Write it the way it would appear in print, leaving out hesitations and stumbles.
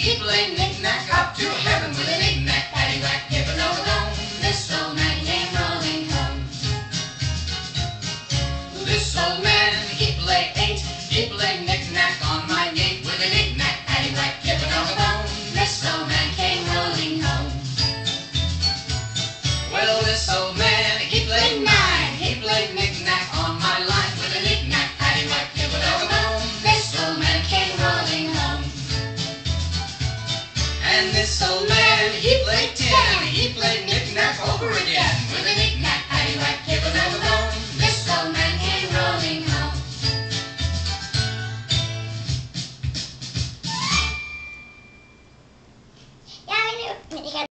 He played knick-knack up to heaven with a knick-knack, paddywhack, give a roll-a-bone. This old man came rolling home. This old man, he played eight. He played knick-knack on my gate with a knick-knack, paddywhack, give a roll-a-bone. This old man came rolling home. Well, this old man, he played nine. He played knick-knack on my line with a knick-knack, paddywhack, give a roll-a-bone. This old man came rolling home. And this old man, he played 10. He played knick-knack over again with a knick-knack, paddywhack, give a roll-a-bone. This old man came rolling home. Ja,